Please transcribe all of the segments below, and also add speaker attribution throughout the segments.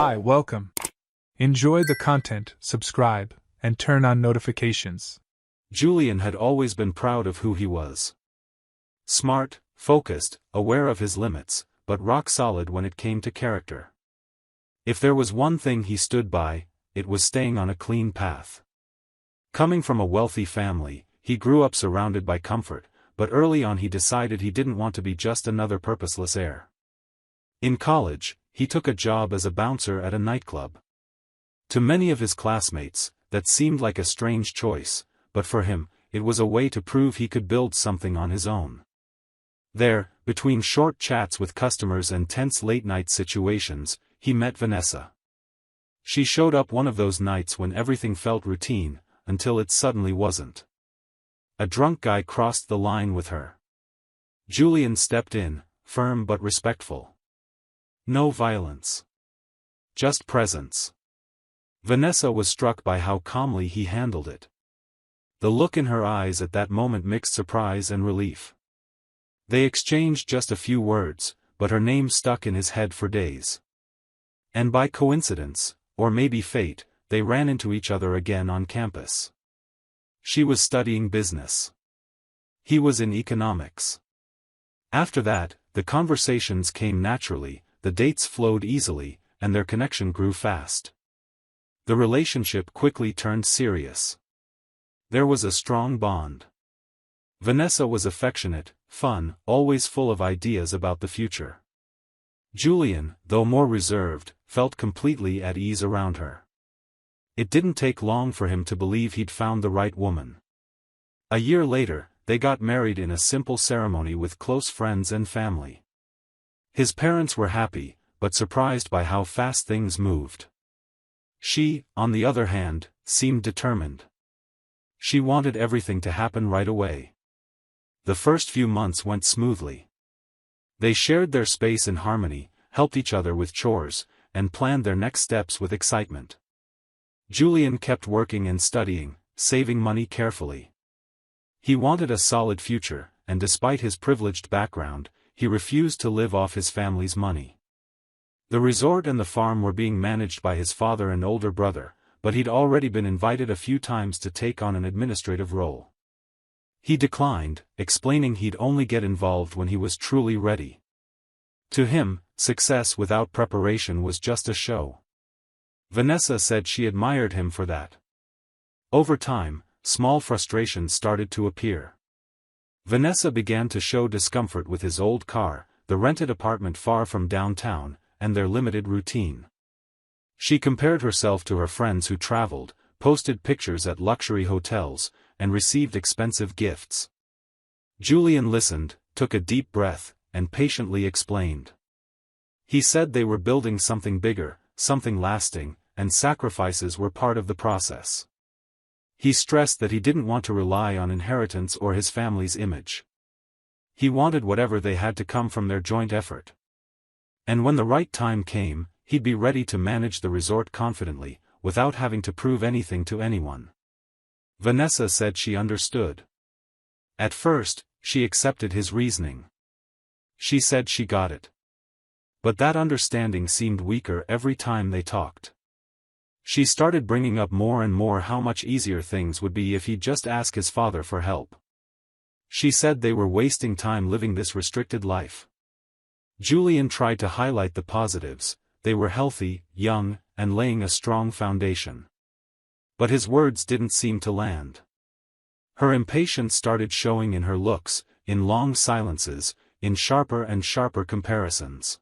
Speaker 1: Hi, welcome. Enjoy the content, subscribe, and turn on notifications.
Speaker 2: Julian had always been proud of who he was. Smart, focused, aware of his limits, but rock solid when it came to character. If there was one thing he stood by, it was staying on a clean path. Coming from a wealthy family, he grew up surrounded by comfort, but early on he decided he didn't want to be just another purposeless heir. In college, he took a job as a bouncer at a nightclub. To many of his classmates, that seemed like a strange choice, but for him, it was a way to prove he could build something on his own. There, between short chats with customers and tense late-night situations, he met Vanessa. She showed up one of those nights when everything felt routine, until it suddenly wasn't. A drunk guy crossed the line with her. Julian stepped in, firm but respectful. No violence. Just presence. Vanessa was struck by how calmly he handled it. The look in her eyes at that moment mixed surprise and relief. They exchanged just a few words, but her name stuck in his head for days. And by coincidence, or maybe fate, they ran into each other again on campus. She was studying business. He was in economics. After that, the conversations came naturally, the dates flowed easily, and their connection grew fast. The relationship quickly turned serious. There was a strong bond. Vanessa was affectionate, fun, always full of ideas about the future. Julian, though more reserved, felt completely at ease around her. It didn't take long for him to believe he'd found the right woman. A year later, they got married in a simple ceremony with close friends and family. His parents were happy, but surprised by how fast things moved. She, on the other hand, seemed determined. She wanted everything to happen right away. The first few months went smoothly. They shared their space in harmony, helped each other with chores, and planned their next steps with excitement. Julian kept working and studying, saving money carefully. He wanted a solid future, and despite his privileged background, he refused to live off his family's money. The resort and the farm were being managed by his father and older brother, but he'd already been invited a few times to take on an administrative role. He declined, explaining he'd only get involved when he was truly ready. To him, success without preparation was just a show. Vanessa said she admired him for that. Over time, small frustrations started to appear. Vanessa began to show discomfort with his old car, the rented apartment far from downtown, and their limited routine. She compared herself to her friends who traveled, posted pictures at luxury hotels, and received expensive gifts. Julian listened, took a deep breath, and patiently explained. He said they were building something bigger, something lasting, and sacrifices were part of the process. He stressed that he didn't want to rely on inheritance or his family's image. He wanted whatever they had to come from their joint effort. And when the right time came, he'd be ready to manage the resort confidently, without having to prove anything to anyone. Vanessa said she understood. At first, she accepted his reasoning. She said she got it. But that understanding seemed weaker every time they talked. She started bringing up more and more how much easier things would be if he'd just ask his father for help. She said they were wasting time living this restricted life. Julian tried to highlight the positives: they were healthy, young, and laying a strong foundation. But his words didn't seem to land. Her impatience started showing in her looks, in long silences, in sharper and sharper comparisons.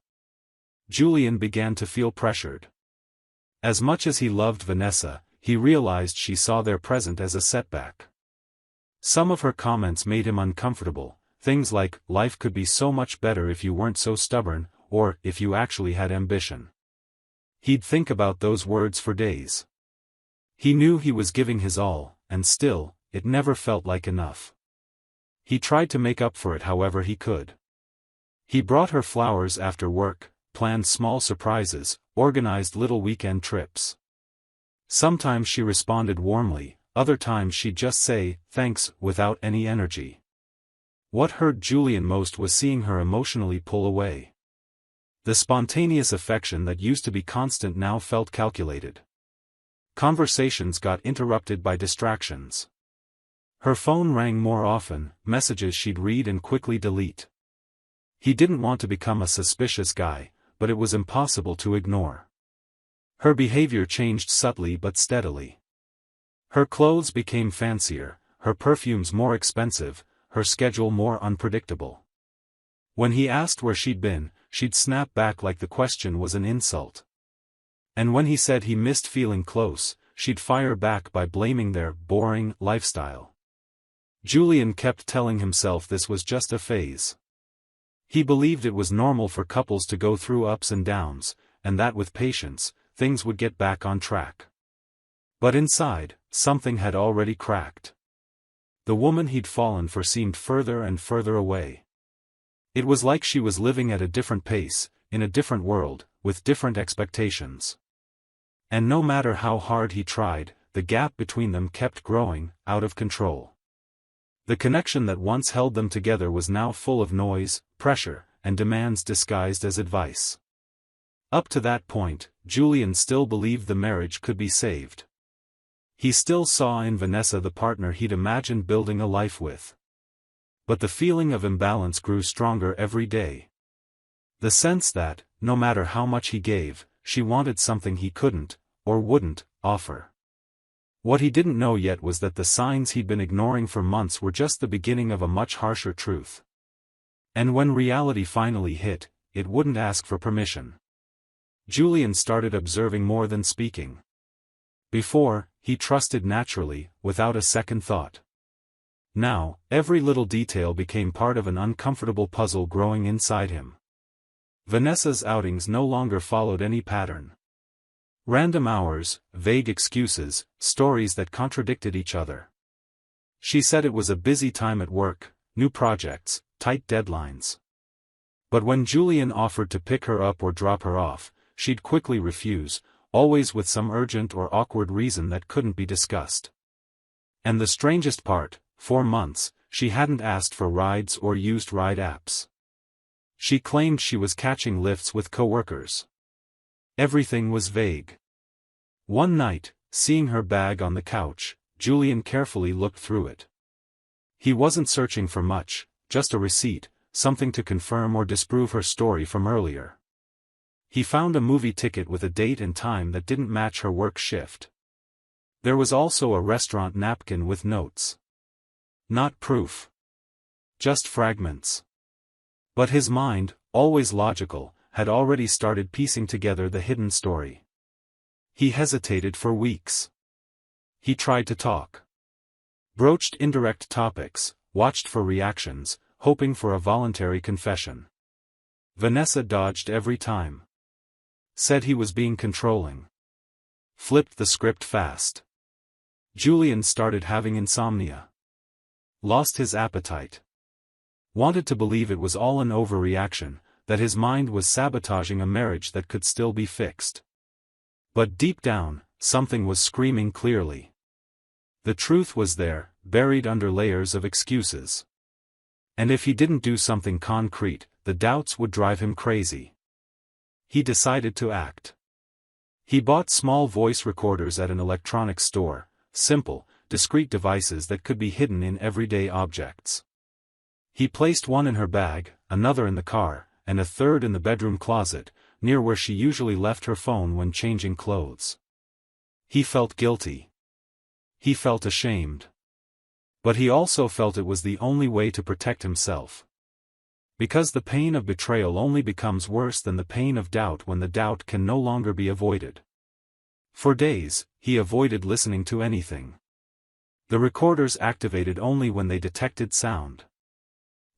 Speaker 2: Julian began to feel pressured. As much as he loved Vanessa, he realized she saw their present as a setback. Some of her comments made him uncomfortable, things like, "Life could be so much better if you weren't so stubborn," or, "if you actually had ambition." He'd think about those words for days. He knew he was giving his all, and still, it never felt like enough. He tried to make up for it however he could. He brought her flowers after work, planned small surprises, organized little weekend trips. Sometimes she responded warmly, other times she'd just say, "Thanks," without any energy. What hurt Julian most was seeing her emotionally pull away. The spontaneous affection that used to be constant now felt calculated. Conversations got interrupted by distractions. Her phone rang more often, messages she'd read and quickly delete. He didn't want to become a suspicious guy, but it was impossible to ignore. Her behavior changed subtly but steadily. Her clothes became fancier, her perfumes more expensive, her schedule more unpredictable. When he asked where she'd been, she'd snap back like the question was an insult. And when he said he missed feeling close, she'd fire back by blaming their boring lifestyle. Julian kept telling himself this was just a phase. He believed it was normal for couples to go through ups and downs, and that with patience, things would get back on track. But inside, something had already cracked. The woman he'd fallen for seemed further and further away. It was like she was living at a different pace, in a different world, with different expectations. And no matter how hard he tried, the gap between them kept growing, out of control. The connection that once held them together was now full of noise, pressure, and demands disguised as advice. Up to that point, Julian still believed the marriage could be saved. He still saw in Vanessa the partner he'd imagined building a life with. But the feeling of imbalance grew stronger every day. The sense that, no matter how much he gave, she wanted something he couldn't, or wouldn't, offer. What he didn't know yet was that the signs he'd been ignoring for months were just the beginning of a much harsher truth. And when reality finally hit, it wouldn't ask for permission. Julian started observing more than speaking. Before, he trusted naturally, without a second thought. Now, every little detail became part of an uncomfortable puzzle growing inside him. Vanessa's outings no longer followed any pattern. Random hours, vague excuses, stories that contradicted each other. She said it was a busy time at work, new projects, tight deadlines. But when Julian offered to pick her up or drop her off, she'd quickly refuse, always with some urgent or awkward reason that couldn't be discussed. And the strangest part, for months, she hadn't asked for rides or used ride apps. She claimed she was catching lifts with coworkers. Everything was vague. One night, seeing her bag on the couch, Julian carefully looked through it. He wasn't searching for much, just a receipt, something to confirm or disprove her story from earlier. He found a movie ticket with a date and time that didn't match her work shift. There was also a restaurant napkin with notes. Not proof. Just fragments. But his mind, always logical, had already started piecing together the hidden story. He hesitated for weeks. He tried to talk. Broached indirect topics, watched for reactions, hoping for a voluntary confession. Vanessa dodged every time. Said he was being controlling. Flipped the script fast. Julian started having insomnia. Lost his appetite. Wanted to believe it was all an overreaction, that his mind was sabotaging a marriage that could still be fixed. But deep down, something was screaming clearly. The truth was there, buried under layers of excuses. And if he didn't do something concrete, the doubts would drive him crazy. He decided to act. He bought small voice recorders at an electronics store, simple, discreet devices that could be hidden in everyday objects. He placed one in her bag, another in the car, and a third in the bedroom closet, near where she usually left her phone when changing clothes. He felt guilty. He felt ashamed. But he also felt it was the only way to protect himself. Because the pain of betrayal only becomes worse than the pain of doubt when the doubt can no longer be avoided. For days, he avoided listening to anything. The recorders activated only when they detected sound.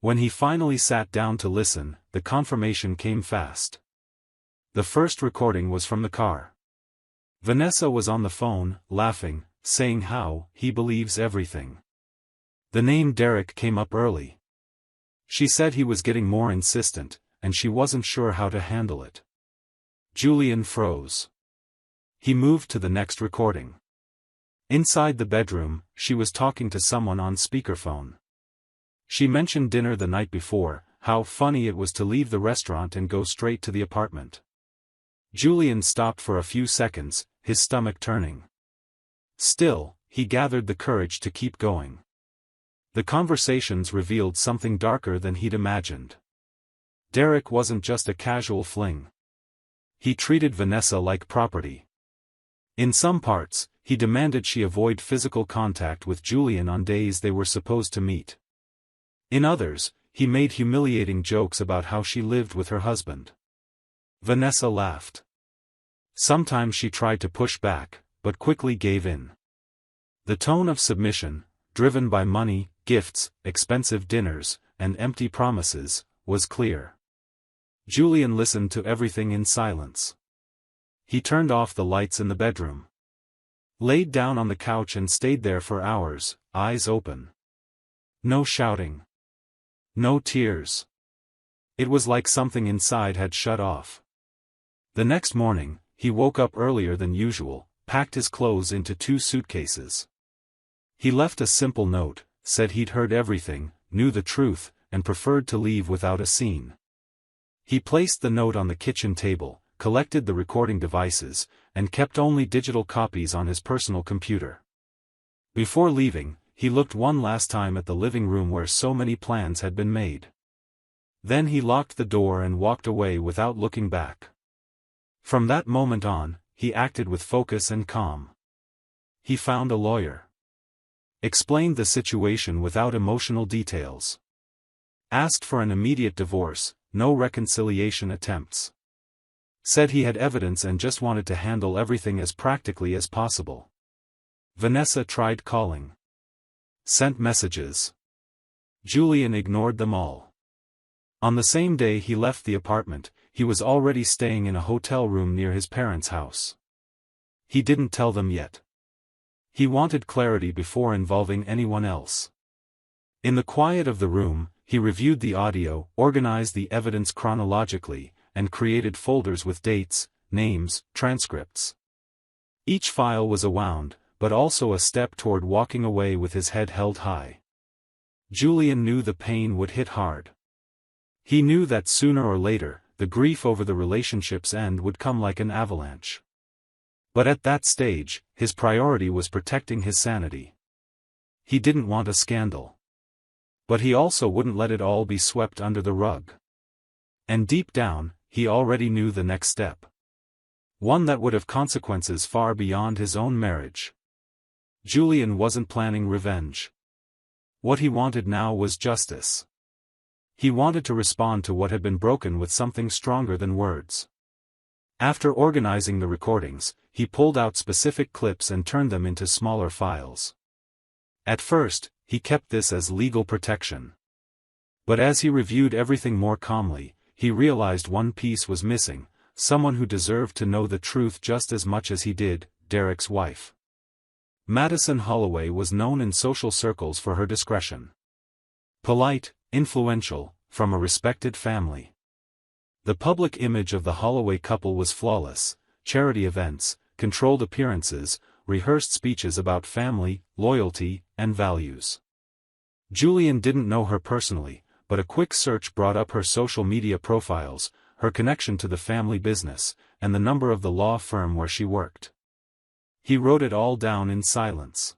Speaker 2: When he finally sat down to listen, the confirmation came fast. The first recording was from the car. Vanessa was on the phone, laughing, saying how he believes everything. The name Derek came up early. She said he was getting more insistent, and she wasn't sure how to handle it. Julian froze. He moved to the next recording. Inside the bedroom, she was talking to someone on speakerphone. She mentioned dinner the night before, how funny it was to leave the restaurant and go straight to the apartment. Julian stopped for a few seconds, his stomach turning. Still, he gathered the courage to keep going. The conversations revealed something darker than he'd imagined. Derek wasn't just a casual fling. He treated Vanessa like property. In some parts, he demanded she avoid physical contact with Julian on days they were supposed to meet. In others, he made humiliating jokes about how she lived with her husband. Vanessa laughed. Sometimes she tried to push back, but quickly gave in. The tone of submission, driven by money, gifts, expensive dinners, and empty promises, was clear. Julian listened to everything in silence. He turned off the lights in the bedroom. Laid down on the couch and stayed there for hours, eyes open. No shouting. No tears. It was like something inside had shut off. The next morning, he woke up earlier than usual, packed his clothes into 2 suitcases. He left a simple note, said he'd heard everything, knew the truth, and preferred to leave without a scene. He placed the note on the kitchen table, collected the recording devices, and kept only digital copies on his personal computer. Before leaving, he looked one last time at the living room where so many plans had been made. Then he locked the door and walked away without looking back. From that moment on, he acted with focus and calm. He found a lawyer. Explained the situation without emotional details. Asked for an immediate divorce, no reconciliation attempts. Said he had evidence and just wanted to handle everything as practically as possible. Vanessa tried calling. Sent messages. Julian ignored them all. On the same day he left the apartment, he was already staying in a hotel room near his parents' house. He didn't tell them yet. He wanted clarity before involving anyone else. In the quiet of the room, he reviewed the audio, organized the evidence chronologically, and created folders with dates, names, transcripts. Each file was a wound, but also a step toward walking away with his head held high. Julian knew the pain would hit hard. He knew that sooner or later, the grief over the relationship's end would come like an avalanche. But at that stage, his priority was protecting his sanity. He didn't want a scandal. But he also wouldn't let it all be swept under the rug. And deep down, he already knew the next step. One that would have consequences far beyond his own marriage. Julian wasn't planning revenge. What he wanted now was justice. He wanted to respond to what had been broken with something stronger than words. After organizing the recordings, he pulled out specific clips and turned them into smaller files. At first, he kept this as legal protection. But as he reviewed everything more calmly, he realized one piece was missing, someone who deserved to know the truth just as much as he did, Derek's wife. Madison Holloway was known in social circles for her discretion. Polite, influential, from a respected family. The public image of the Holloway couple was flawless: charity events, controlled appearances, rehearsed speeches about family, loyalty, and values. Julian didn't know her personally, but a quick search brought up her social media profiles, her connection to the family business, and the number of the law firm where she worked. He wrote it all down in silence.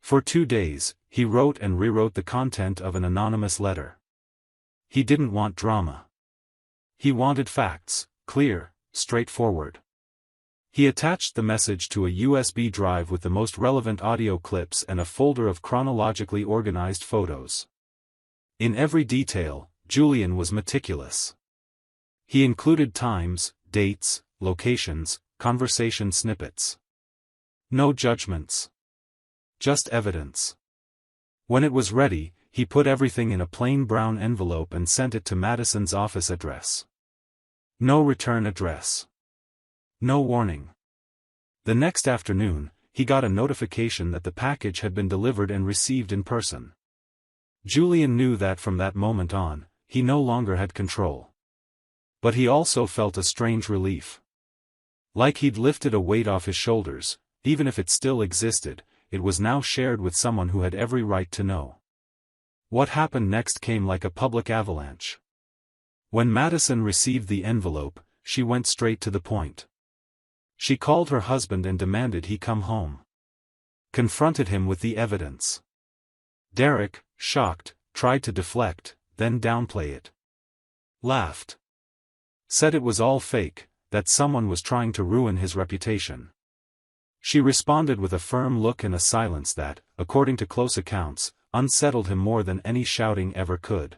Speaker 2: For 2 days, he wrote and rewrote the content of an anonymous letter. He didn't want drama. He wanted facts, clear, straightforward. He attached the message to a USB drive with the most relevant audio clips and a folder of chronologically organized photos. In every detail, Julian was meticulous. He included times, dates, locations, conversation snippets. No judgments. Just evidence. When it was ready, he put everything in a plain brown envelope and sent it to Madison's office address. No return address. No warning. The next afternoon, he got a notification that the package had been delivered and received in person. Julian knew that from that moment on, he no longer had control. But he also felt a strange relief. Like he'd lifted a weight off his shoulders, even if it still existed, it was now shared with someone who had every right to know. What happened next came like a public avalanche. When Madison received the envelope, she went straight to the point. She called her husband and demanded he come home. Confronted him with the evidence. Derek, shocked, tried to deflect, then downplay it. Laughed. Said it was all fake, that someone was trying to ruin his reputation. She responded with a firm look and a silence that, according to close accounts, unsettled him more than any shouting ever could.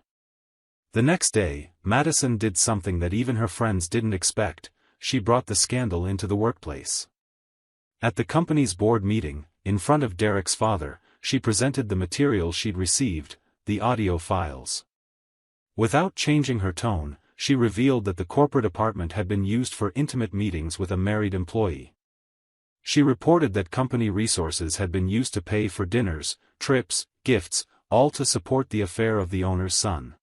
Speaker 2: The next day, Madison did something that even her friends didn't expect. She brought the scandal into the workplace. At the company's board meeting, in front of Derek's father, she presented the material she'd received, the audio files. Without changing her tone, she revealed that the corporate apartment had been used for intimate meetings with a married employee. She reported that company resources had been used to pay for dinners, trips, gifts, all to support the affair of the owner's son.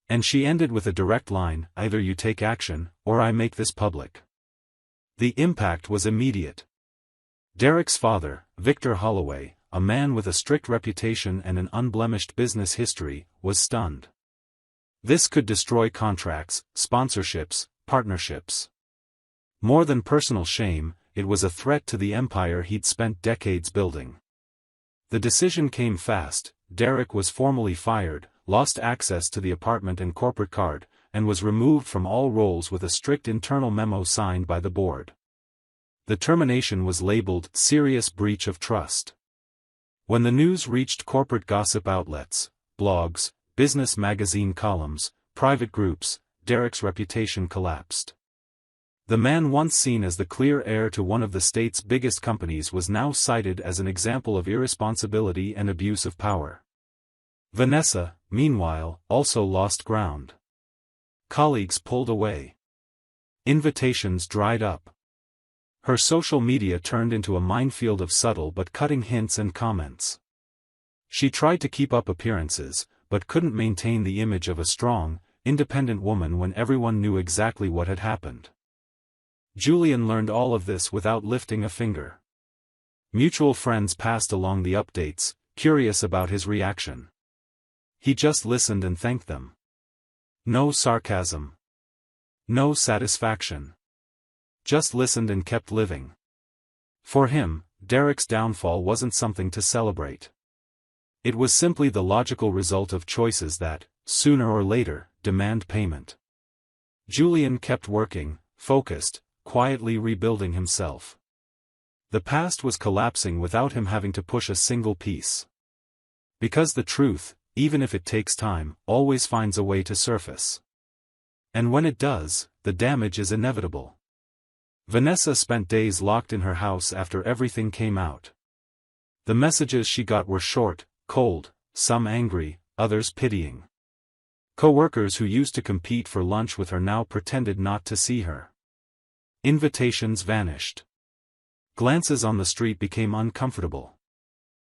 Speaker 2: And she ended with a direct line, "Either you take action, or I make this public." The impact was immediate. Derek's father, Victor Holloway, a man with a strict reputation and an unblemished business history, was stunned. This could destroy contracts, sponsorships, partnerships. More than personal shame, it was a threat to the empire he'd spent decades building. The decision came fast. Derek was formally fired, lost access to the apartment and corporate card, and was removed from all roles with a strict internal memo signed by the board. The termination was labeled "serious breach of trust." When the news reached corporate gossip outlets, blogs, business magazine columns, private groups, Derek's reputation collapsed. The man once seen as the clear heir to one of the state's biggest companies was now cited as an example of irresponsibility and abuse of power. Vanessa, meanwhile, also lost ground. Colleagues pulled away. Invitations dried up. Her social media turned into a minefield of subtle but cutting hints and comments. She tried to keep up appearances, but couldn't maintain the image of a strong, independent woman when everyone knew exactly what had happened. Julian learned all of this without lifting a finger. Mutual friends passed along the updates, curious about his reaction. He just listened and thanked them. No sarcasm. No satisfaction. Just listened and kept living. For him, Derek's downfall wasn't something to celebrate. It was simply the logical result of choices that, sooner or later, demand payment. Julian kept working, focused, quietly rebuilding himself. The past was collapsing without him having to push a single piece. Because the truth, even if it takes time, always finds a way to surface. And when it does, the damage is inevitable. Vanessa spent days locked in her house after everything came out. The messages she got were short, cold, some angry, others pitying. Co-workers who used to compete for lunch with her now pretended not to see her. Invitations vanished. Glances on the street became uncomfortable.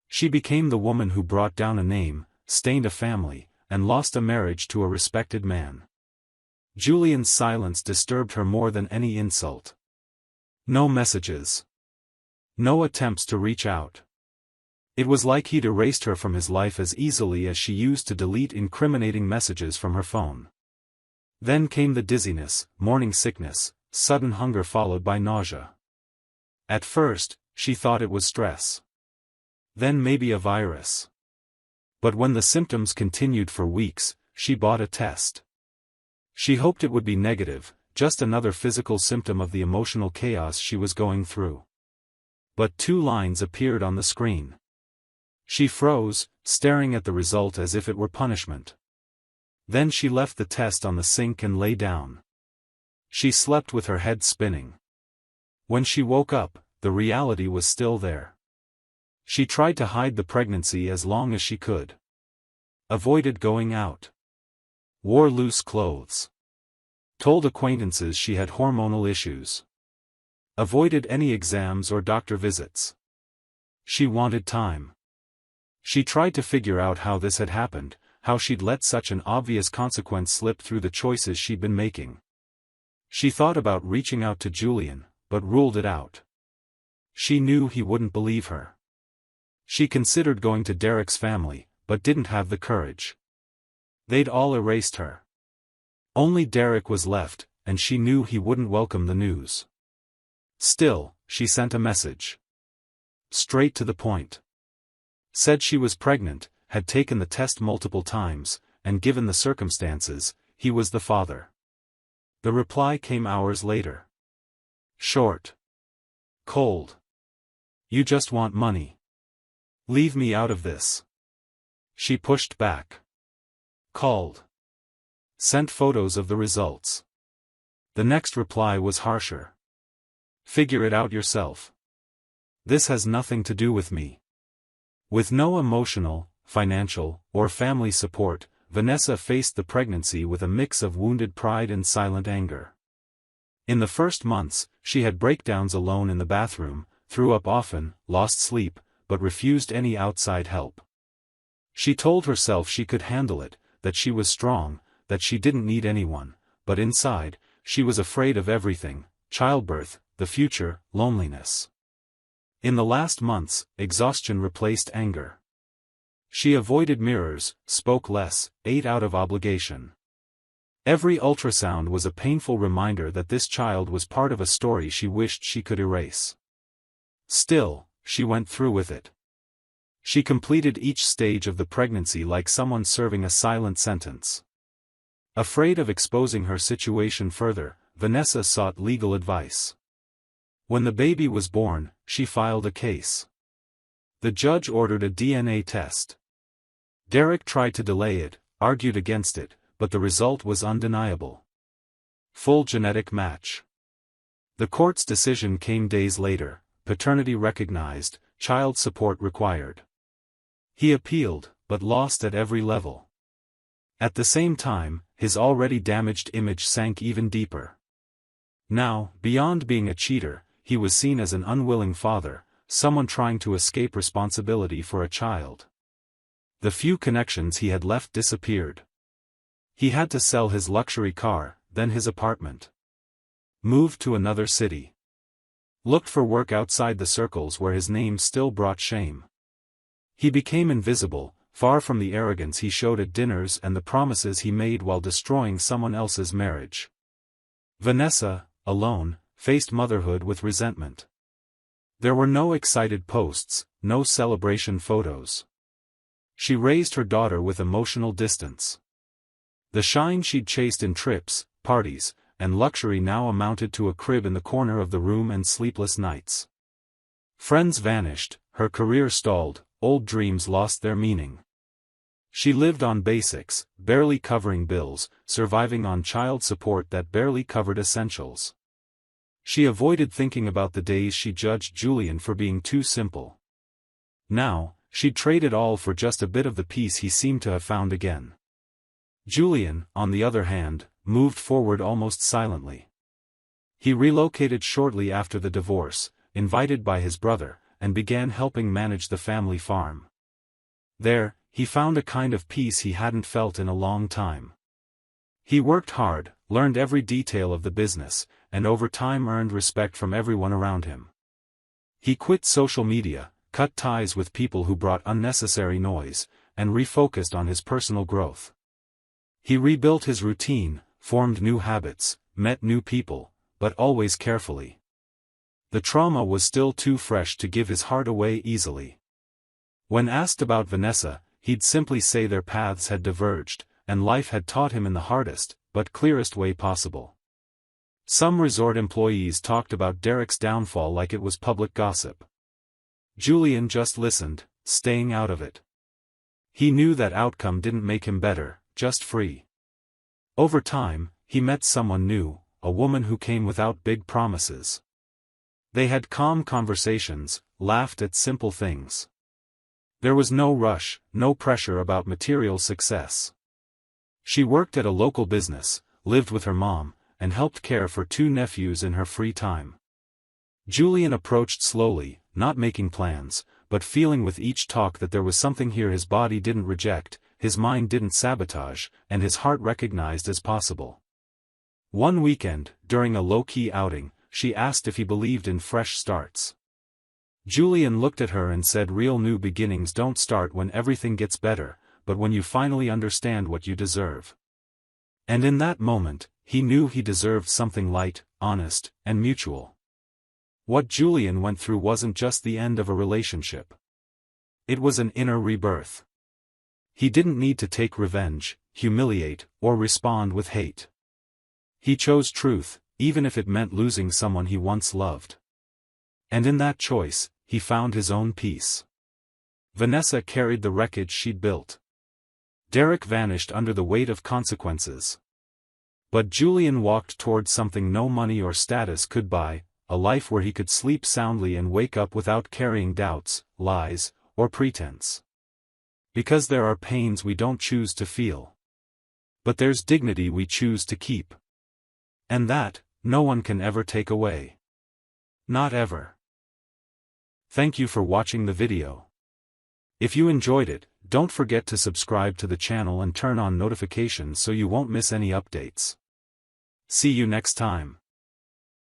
Speaker 2: She became the woman who brought down a name, stained a family, and lost a marriage to a respected man. Julian's silence disturbed her more than any insult. No messages. No attempts to reach out. It was like he'd erased her from his life as easily as she used to delete incriminating messages from her phone. Then came the dizziness, morning sickness, sudden hunger followed by nausea. At first, she thought it was stress. Then maybe a virus. But when the symptoms continued for weeks, she bought a test. She hoped it would be negative, just another physical symptom of the emotional chaos she was going through. But 2 lines appeared on the screen. She froze, staring at the result as if it were punishment. Then she left the test on the sink and lay down. She slept with her head spinning. When she woke up, the reality was still there. She tried to hide the pregnancy as long as she could. Avoided going out. Wore loose clothes. Told acquaintances she had hormonal issues. Avoided any exams or doctor visits. She wanted time. She tried to figure out how this had happened, how she'd let such an obvious consequence slip through the choices she'd been making. She thought about reaching out to Julian, but ruled it out. She knew he wouldn't believe her. She considered going to Derek's family, but didn't have the courage. They'd all erased her. Only Derek was left, and she knew he wouldn't welcome the news. Still, she sent a message. Straight to the point. Said she was pregnant, had taken the test multiple times, and given the circumstances, he was the father. The reply came hours later. Short. Cold. You just want money. Leave me out of this. She pushed back. Called. Sent photos of the results. The next reply was harsher. Figure it out yourself. This has nothing to do with me. With no emotional, financial, or family support, Vanessa faced the pregnancy with a mix of wounded pride and silent anger. In the first months, she had breakdowns alone in the bathroom, threw up often, lost sleep, but refused any outside help. She told herself she could handle it, that she was strong, that she didn't need anyone, but inside, she was afraid of everything: childbirth, the future, loneliness. In the last months, exhaustion replaced anger. She avoided mirrors, spoke less, ate out of obligation. Every ultrasound was a painful reminder that this child was part of a story she wished she could erase. Still, she went through with it. She completed each stage of the pregnancy like someone serving a silent sentence. Afraid of exposing her situation further, Vanessa sought legal advice. When the baby was born, she filed a case. The judge ordered a DNA test. Derek tried to delay it, argued against it, but the result was undeniable. Full genetic match. The court's decision came days later: paternity recognized, child support required. He appealed, but lost at every level. At the same time, his already damaged image sank even deeper. Now, beyond being a cheater, he was seen as an unwilling father, someone trying to escape responsibility for a child. The few connections he had left disappeared. He had to sell his luxury car, then his apartment. Moved to another city. Looked for work outside the circles where his name still brought shame. He became invisible, far from the arrogance he showed at dinners and the promises he made while destroying someone else's marriage. Vanessa, alone, faced motherhood with resentment. There were no excited posts, no celebration photos. She raised her daughter with emotional distance. The shine she'd chased in trips, parties, and luxury now amounted to a crib in the corner of the room and sleepless nights. Friends vanished, her career stalled, old dreams lost their meaning. She lived on basics, barely covering bills, surviving on child support that barely covered essentials. She avoided thinking about the days she judged Julian for being too simple. Now, she'd trade it all for just a bit of the peace he seemed to have found again. Julian, on the other hand, moved forward almost silently. He relocated shortly after the divorce, invited by his brother, and began helping manage the family farm. There, he found a kind of peace he hadn't felt in a long time. He worked hard, learned every detail of the business, and over time earned respect from everyone around him. He quit social media, cut ties with people who brought unnecessary noise, and refocused on his personal growth. He rebuilt his routine, formed new habits, met new people, but always carefully. The trauma was still too fresh to give his heart away easily. When asked about Vanessa, he'd simply say their paths had diverged, and life had taught him in the hardest, but clearest way possible. Some resort employees talked about Derek's downfall like it was public gossip. Julian just listened, staying out of it. He knew that outcome didn't make him better, just free. Over time, he met someone new, a woman who came without big promises. They had calm conversations, laughed at simple things. There was no rush, no pressure about material success. She worked at a local business, lived with her mom, and helped care for 2 nephews in her free time. Julian approached slowly, not making plans, but feeling with each talk that there was something here his body didn't reject, his mind didn't sabotage, and his heart recognized as possible. One weekend, during a low-key outing, she asked if he believed in fresh starts. Julian looked at her and said, "Real new beginnings don't start when everything gets better, but when you finally understand what you deserve. And in that moment, he knew he deserved something light, honest, and mutual. What Julian went through wasn't just the end of a relationship. It was an inner rebirth. He didn't need to take revenge, humiliate, or respond with hate. He chose truth, even if it meant losing someone he once loved. And in that choice, he found his own peace. Vanessa carried the wreckage she'd built. Derek vanished under the weight of consequences. But Julian walked toward something no money or status could buy, a life where he could sleep soundly and wake up without carrying doubts, lies, or pretense. Because there are pains we don't choose to feel. But there's dignity we choose to keep. And that, no one can ever take away. Not ever. Thank you for watching the video. If you enjoyed it, don't forget to subscribe to the channel and turn on notifications so you won't miss any updates. See you next time.